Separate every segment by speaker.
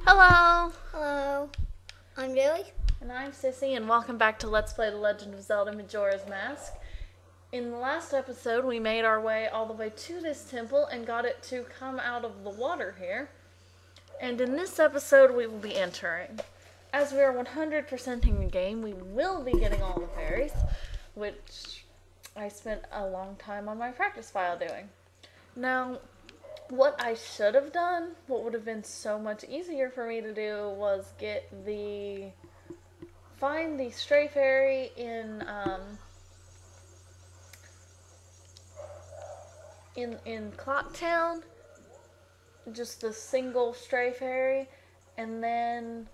Speaker 1: Hello!
Speaker 2: Hello, I'm Joey.
Speaker 1: And I'm Sissy, and welcome back to Let's Play The Legend of Zelda Majora's Mask. In the last episode, we made our way all the way to this temple and got it to come out of the water here. And in this episode, we will be entering. As we are 100%ing the game, we will be getting all the fairies, which I spent a long time on my practice file doing. Now, what I should have done, what would have been so much easier for me to do, was find the stray fairy in Clocktown, just the single stray fairy, and then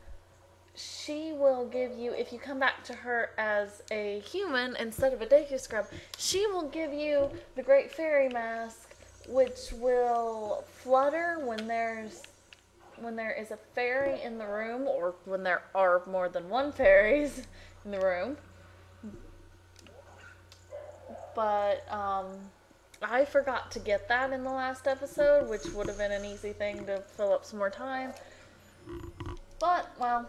Speaker 1: she will give you, if you come back to her as a human instead of a Deku Scrub, she will give you the Great Fairy Mask, which will flutter when there is a fairy in the room, or when there are more than one fairies in the room. But I forgot to get that in the last episode, which would have been an easy thing to fill up some more time. But, well,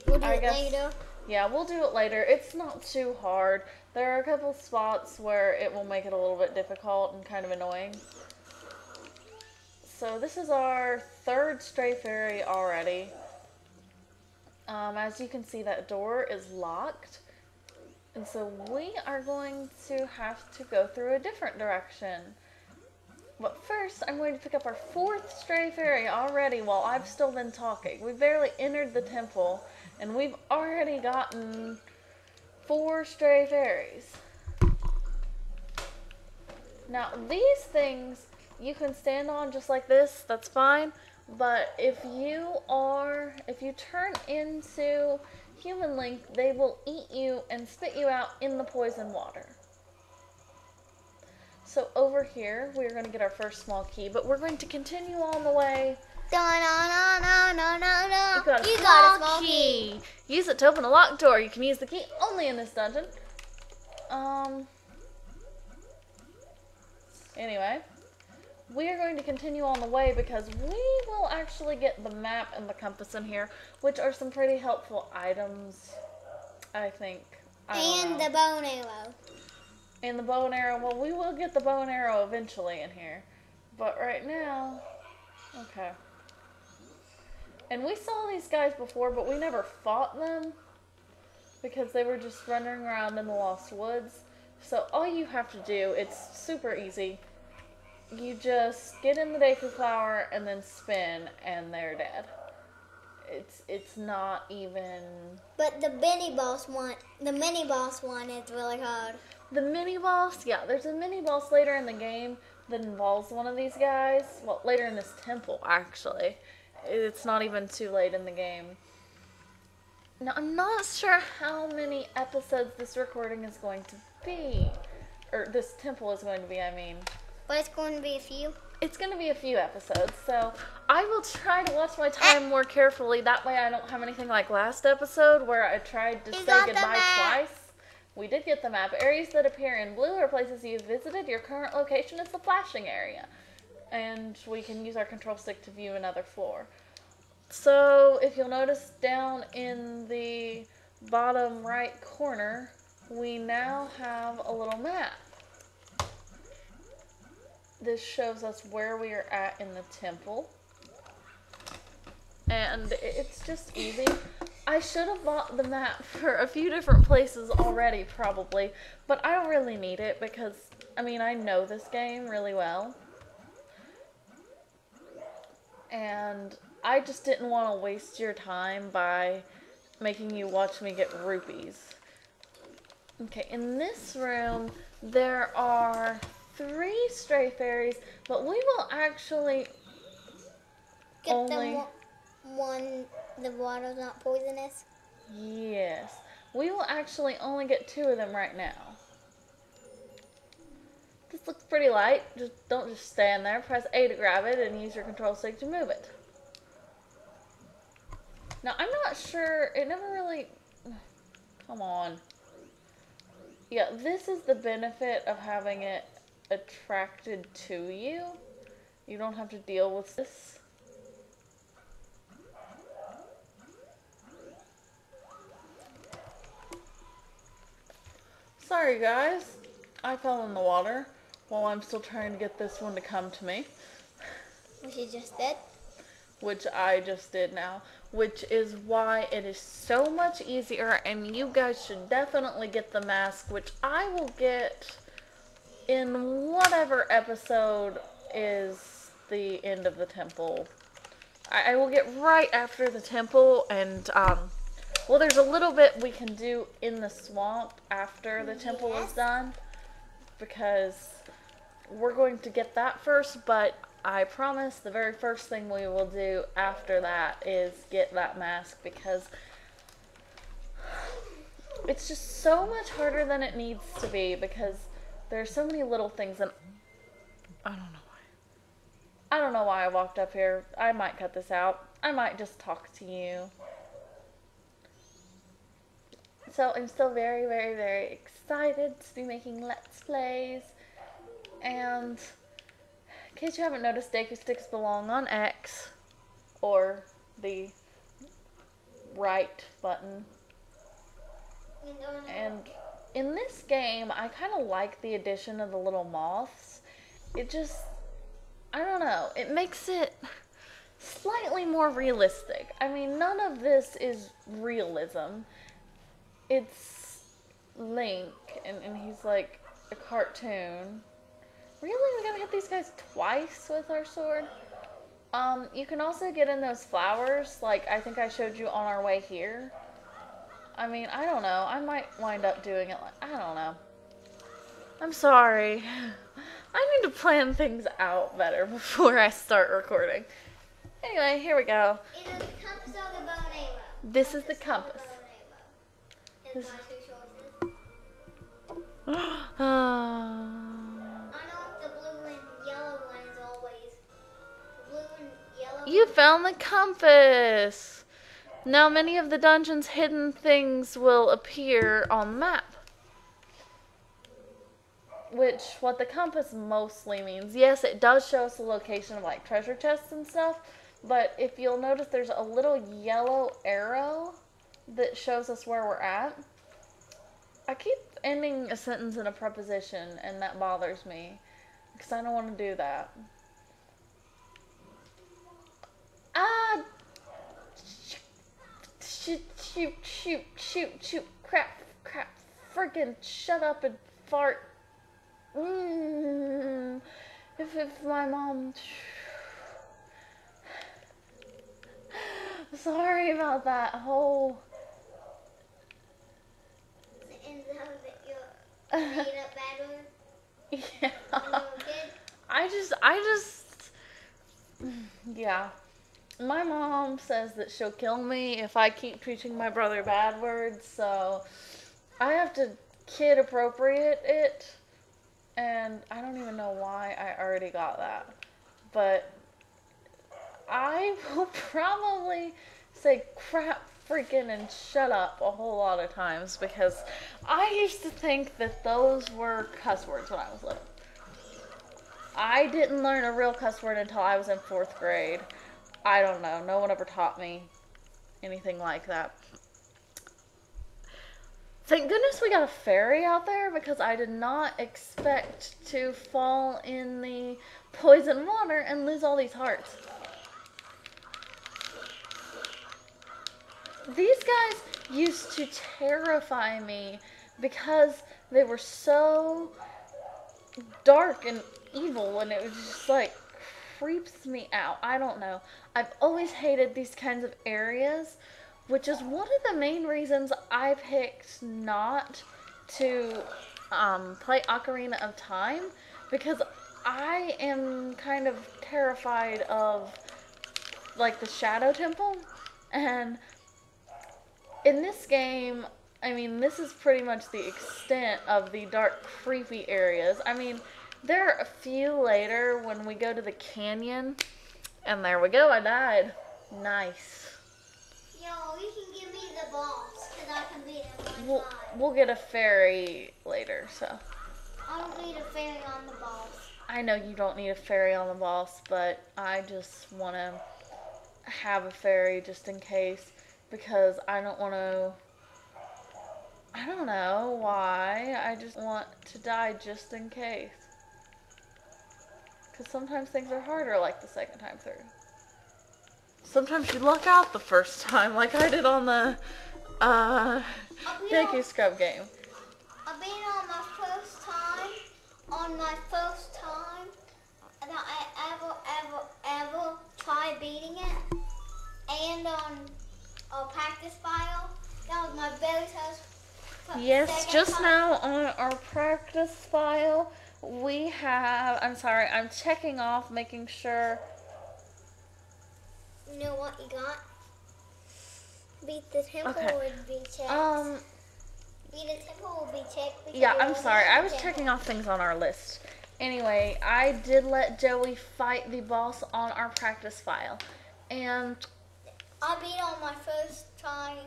Speaker 2: We'll do it later.
Speaker 1: Yeah, we'll do it later. It's not too hard. There are a couple spots where it will make it a little bit difficult and kind of annoying. So this is our third stray fairy already. As you can see, that door is locked. And so we are going to have to go through a different direction. But first, I'm going to pick up our fourth stray fairy already while I've still been talking. We barely entered the temple, and we've already gotten 4 stray fairies. Now, these things you can stand on just like this, that's fine. But if you turn into Human Link, they will eat you and spit you out in the poison water. So over here, we're going to get our first small key, but we're going to continue on the way.
Speaker 2: No.
Speaker 1: You got a small key. Use it to open a locked door. You can use the key only in this dungeon. Anyway, we are going to continue on the way because we will actually get the map and the compass in here, which are some pretty helpful items, I think.
Speaker 2: And the bow and arrow.
Speaker 1: And the bow and arrow. Well, we will get the bow and arrow eventually in here. But right now, okay. And we saw these guys before, but we never fought them because they were just running around in the Lost Woods. So all you have to do, it's super easy. You just get in the Deku Flower and then spin, and they're dead. It's not even.
Speaker 2: But the mini boss one is really hard.
Speaker 1: The mini boss, yeah, there's a mini boss later in the game that involves one of these guys. Well, later in this temple, actually. It's not even too late in the game. Now, I'm not sure how many episodes this recording is going to be. Or this temple is going to be, I mean.
Speaker 2: But it's going to be a few.
Speaker 1: It's going to be a few episodes, so I will try to watch my time more carefully. That way I don't have anything like last episode where I tried to say goodbye twice. We did get the map. Areas that appear in blue are places you've visited. Your current location is the flashing area. And we can use our control stick to view another floor. So, if you'll notice down in the bottom right corner, we now have a little map. This shows us where we are at in the temple. And it's just easy. I should have bought the map for a few different places already, probably. But I don't really need it because, I mean, I know this game really well. And I just didn't want to waste your time by making you watch me get rupees. Okay, in this room, there are 3 stray fairies, but we will actually
Speaker 2: Get them one, the water's not poisonous?
Speaker 1: Yes. We will actually only get 2 of them right now. This looks pretty light. Don't just stand there. Press A to grab it and use your control stick to move it. Now, I'm not sure. It never really. Come on. Yeah, this is the benefit of having it attracted to you. You don't have to deal with this. Sorry guys, I fell in the water while I'm still trying to get this one to come to me.
Speaker 2: Which you just did?
Speaker 1: Which I just did now. Which is why it is so much easier, and you guys should definitely get the mask, which I will get in whatever episode is the end of the temple. I will get right after the temple, and well, there's a little bit we can do in the swamp after the temple is done, because we're going to get that first, but I promise the very first thing we will do after that is get that mask, because it's just so much harder than it needs to be, because there's so many little things, and I don't know why. I don't know why I walked up here. I might cut this out. I might just talk to you. So I'm still very, very, very excited to be making Let's Plays. And in case you haven't noticed, Deku Sticks belong on X, or the right button. And in this game, I kind of like the addition of the little moths. It just, I don't know, it makes it slightly more realistic. I mean, none of this is realism. It's Link, and he's like a cartoon. Really? We gotta hit these guys twice with our sword? You can also get in those flowers, like I think I showed you on our way here. I mean, I don't know. I might wind up doing it like, I don't know. I'm sorry. I need to plan things out better before I start recording. Anyway, here we go. This is the compass. This You found the compass! Now many of the dungeon's hidden things will appear on the map. Which, what the compass mostly means, yes, it does show us the location of like treasure chests and stuff, but if you'll notice there's a little yellow arrow that shows us where we're at. I keep ending a sentence in a preposition, and that bothers me, because I don't want to do that. Shoot, crap, friggin' shut up and fart. If my mom... Sorry about that whole... Yeah. I just... Yeah. My mom says that she'll kill me if I keep teaching my brother bad words, so I have to kid appropriate it, and I don't even know why I already got that, but I will probably say crap, freaking, and shut up a whole lot of times, because I used to think that those were cuss words when I was little. I didn't learn a real cuss word until I was in 4th grade. I don't know. No one ever taught me anything like that. Thank goodness we got a fairy out there, because I did not expect to fall in the poison water and lose all these hearts. These guys used to terrify me because they were so dark and evil, and it was just like creeps me out. I don't know. I've always hated these kinds of areas, which is one of the main reasons I picked not to play Ocarina of Time, because I am kind of terrified of like the Shadow Temple, and in this game, I mean, this is pretty much the extent of the dark, creepy areas. I mean, there are a few later when we go to the canyon, and there we go, I died. Nice.
Speaker 2: Yo, you can give me the boss, because I can beat him one time.
Speaker 1: We'll get a fairy later, so.
Speaker 2: I don't need a fairy on the boss.
Speaker 1: I know you don't need a fairy on the boss, but I just want to have a fairy just in case, because I don't want to I don't know why. I just want to die just in case. Because sometimes things are harder like the second time through. Sometimes you luck out the first time like I did on the Thank You Scrub game.
Speaker 2: I've been on my first time that I ever tried beating it. And on a practice file, that was my very first.
Speaker 1: Yes, just now on our practice file, we have, I'm sorry, I'm checking off, making sure.
Speaker 2: You know what you got? Beat the temple would be checked. Beat the temple would be checked.
Speaker 1: Yeah, I'm sorry, I was checking off things on our list. Anyway, I did let Joey fight the boss on our practice file. And
Speaker 2: I beat on my first try.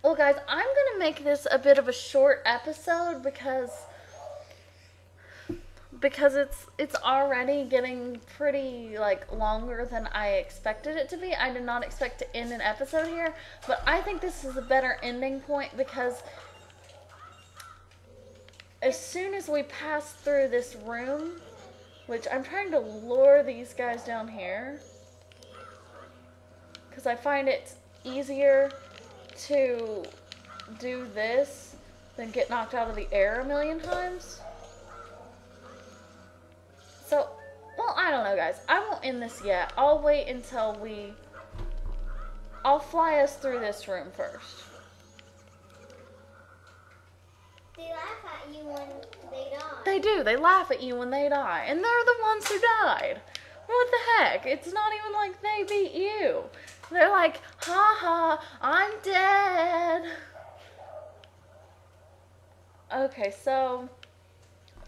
Speaker 1: Well, guys, I'm going to make this a bit of a short episode because it's already getting pretty, like, longer than I expected it to be. I did not expect to end an episode here, but I think this is a better ending point because as soon as we pass through this room, which I'm trying to lure these guys down here because I find it easier to do this than get knocked out of the air a million times. So, well, I don't know, guys. I won't end this yet. I'll wait until I'll fly us through this room first.
Speaker 2: They laugh at you when they die.
Speaker 1: They do. They laugh at you when they die. And they're the ones who died. What the heck? It's not even like they beat you. They're like, ha ha, I'm dead. Okay, so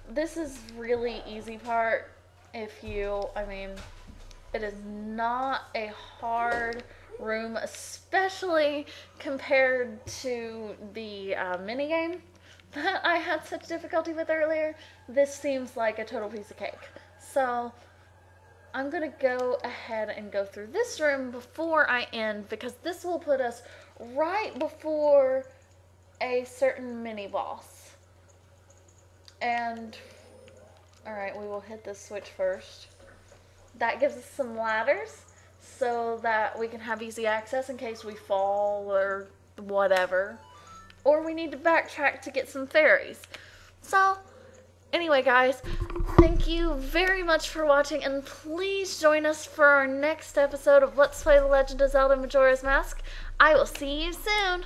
Speaker 1: this is really easy part it is not a hard room, especially compared to the mini game that I had such difficulty with earlier. This seems like a total piece of cake. So I'm gonna go ahead and go through this room before I end because this will put us right before a certain mini boss. And alright, we will hit this switch first. That gives us some ladders so that we can have easy access in case we fall or whatever. Or we need to backtrack to get some fairies. So, anyway guys, thank you very much for watching, and please join us for our next episode of Let's Play The Legend of Zelda Majora's Mask. I will see you soon!